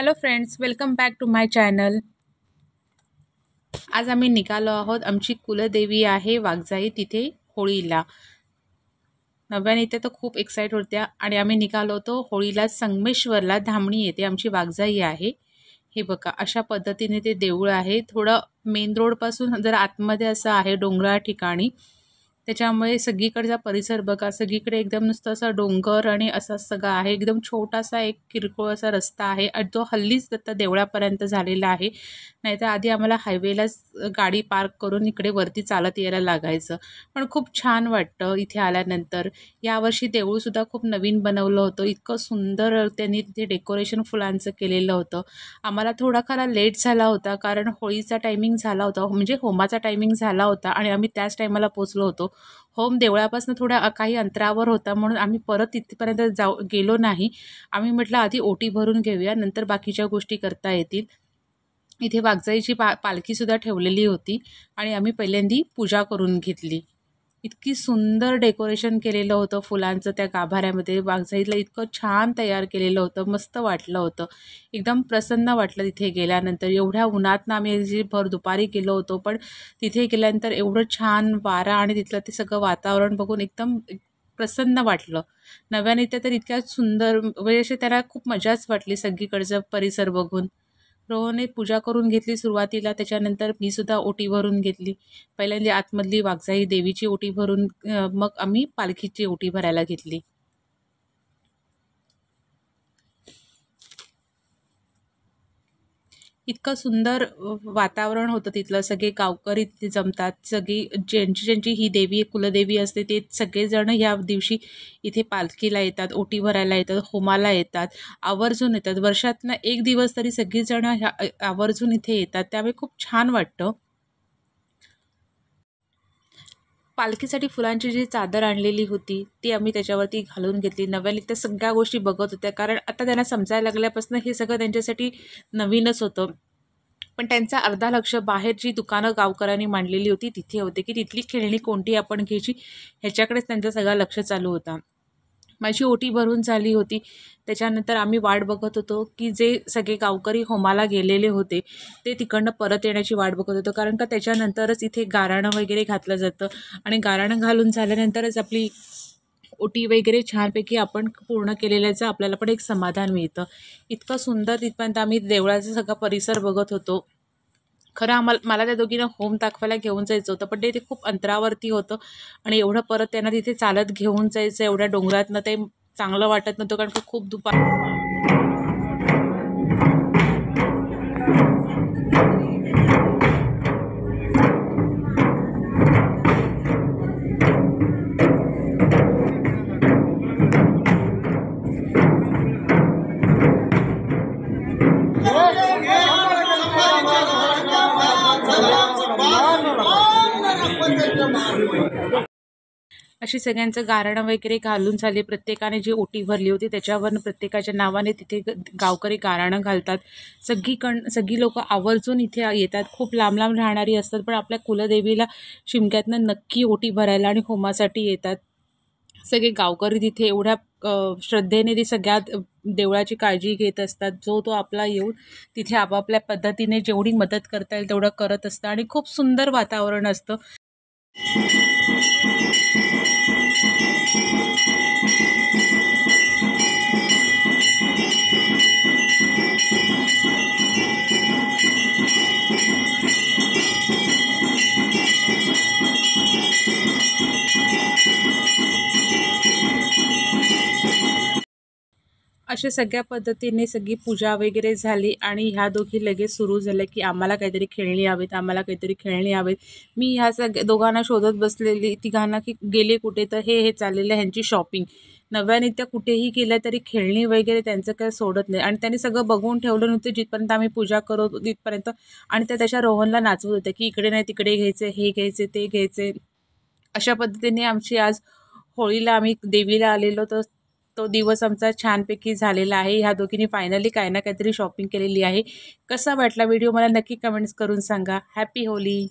Hello friends, welcome back to my channel. आज आम्ही निघालो आहोत। आमची कुलदेवी आहे वाघजाई, तिथे होळीला। नव्याने इथे तर खूप एक्साइट होत्या आणि आम्ही निघालो होतो होळीला संगमेश्वरला। धामणी येते आमची वाघजाई आहे। हे बघा, अशा पद्धतीने ते देऊळ आहे। थोडं मेन रोड पासून जर आतमध्ये असं आहे, डोंगराळ ठिकाणी। त्याच्यामुळे सगळीकडचा परिसर बघा, सगळीकडे एकदम नुसतं असं डोंगर आणि असं सगळं आहे। एकदम छोटासा एक किरकोळ असा रस्ता आहे आणि तो हल्लीच आता देवळापर्यंत झालेला आहे। नाहीतर आधी आम्हाला हायवेलाच गाडी पार्क करून इकडे वरती चालत यायला लागायचं। पण खूप छान वाटतं इथे आल्यानंतर। यावर्षी देऊळसुद्धा खूप नवीन बनवलं होतं। इतकं सुंदर त्यांनी तिथे डेकोरेशन फुलांचं केलेलं होतं। आम्हाला थोडा खरा लेट झाला होता, कारण होळीचा टायमिंग झाला होता, म्हणजे होमाचा टायमिंग झाला होता आणि आम्ही त्याच टायमाला पोचलो होतो। होम देवळापासून थोड्या काही अंतरावर होता, म्हणून आम्ही परत तिथपर्यंत गेलो नाही। आम्ही म्हटलं आधी ओटी भरून घेऊया, नंतर बाकीच्या गोष्टी करता येतील। इथे वाघजाईची पालखीसुद्धा ठेवलेली होती आणि आम्ही पहिल्यांदी पूजा करून घेतली। इतकी सुंदर डेकोरेशन केलेलं होतं फुलांचं त्या गाभाऱ्यामध्ये। वाघजाईला इतकं छान तयार केलेलं होतं, मस्त वाटलं होतं। एकदम प्रसन्न वाटलं तिथे गेल्यानंतर। एवढ्या उन्हातनं आम्ही जी भर दुपारी गेलो होतो, पण तिथे गेल्यानंतर एवढं छान वारा आणि तिथलं ते सगळं वातावरण बघून एकदम प्रसन्न वाटलं। नव्याने तर इतक्या सुंदर, म्हणजे असे त्याला खूप मजाच वाटली सगळीकडचा परिसर बघून। रोहनने पूजा करून घेतली सुरुवातीला, त्याच्यानंतर मी सुद्धा ओटी भरून घेतली। पहिल्यांदा आतमधली वाघजाई देवीची ओटी भरून मग आम्ही पालखीची ओटी भरायला घेतली। इतकं सुंदर वातावरण होतं तिथलं। सगळे गावकरी तिथे जमतात। सगळी ज्यांची ज्यांची ही देवी कुलदेवी असते ते सगळेजण ह्या दिवशी इथे पालखीला येतात, ओटी भरायला येतात, होमाला येतात, आवर्जून येतात। वर्षातनं एक दिवस तरी सगळीजण ह्या आवर्जून इथे येतात, त्यामुळे खूप छान वाटतं। पालखीसाठी फुलांची जी चादर आणलेली होती ती आम्ही त्याच्यावरती घालून घेतली। नव्याने त्या सगळ्या गोष्टी बघत होत्या, कारण आता त्यांना समजायला लागल्यापासून हे सगळं त्यांच्यासाठी नवीनच होतं। पण त्यांचा अर्धा लक्ष बाहेर जी दुकानं गावकऱ्यांनी मांडलेली होती तिथे होते, की तिथली खेळणी कोणती आपण घ्यायची ह्याच्याकडेच त्यांचा सगळा लक्ष चालू होता। माझी ओटी भरून झाली होती, त्याच्यानंतर आम्ही वाट बघत होतो की जे सगळे गावकरी होमाला गेलेले होते ते तिकडनं परत येण्याची वाट बघत होतो, कारण का त्याच्यानंतरच इथे गाराणं वगैरे घातलं जातं आणि गाराणं घालून झाल्यानंतरच आपली ओटी वगैरे छानपैकी आपण पूर्ण केलेल्याचं आपल्याला पण एक समाधान मिळतं। इतकं सुंदर तिथपर्यंत आम्ही देवळाचा सगळा परिसर बघत होतो। खरं मला त्या दोघींना होम दाखवायला घेऊन जायचं होतं, पण ते खूप अंतरावरती होतं आणि एवढं परत त्यांना तिथे चालत घेऊन जायचं एवढ्या डोंगरातनं ते चांगलं वाटत नव्हतं, कारण खूप दुपार। अशी सगळ्यांचं गारणं वगैरे घालून झाले। प्रत्येकाने जी ओटी भरली होती त्याच्यावरनं प्रत्येकाच्या नावाने तिथे गावकरी गारणं घालतात। सगळी लोक आवर्जून इथे येतात। खूप लांब लांब राहणारी असतात, पण आपल्या कुलदेवीला शिमग्यातनं नक्की ओटी भरायला आणि होमासाठी येतात। सगळे गावकरी तिथे एवढ्या श्रद्धेने ती सगळ्या देवळाची काळजी घेत असतात। जो तो आपला येऊन तिथे आपापल्या पद्धतीने जेवढी मदत करता येईल तेवढं करत असतं आणि खूप सुंदर वातावरण असतं। अशा सगळ्या पद्धतीने सगळी पूजा वगैरे झाली आणि ह्या दोघी लगेच सुरू झाल्या की आम्हाला काहीतरी खेळणी हवेत, आम्हाला काहीतरी खेळणी हवेत। मी ह्या दोघांना शोधत बसलेली, तिघांना की गेले कुठे, तर हे चाललेलं ह्यांची शॉपिंग। नव्याने त्या कुठेही गेल्या तरी खेळणी वगैरे त्यांचं काय सोडत नाही आणि त्यांनी सगळं बघून ठेवलं नव्हतं जिथपर्यंत आम्ही पूजा करत होतो तिथपर्यंत। आणि त्या त्याच्या रोहनला नाचवत होत्या की इकडे नाही तिकडे घ्यायचे, हे घ्यायचे, ते घ्यायचे। अशा पद्धतीने आमची आज होळीला आम्ही देवीला आलेलो, तर तो दिवस आमचा छानपैकी झालेला आहे। ह्या दोघींनी फायनली काही ना काहीतरी शॉपिंग केलेली आहे। कसा वाटला व्हिडिओ मला नक्की कमेंट्स करून सांगा। Happy Holy.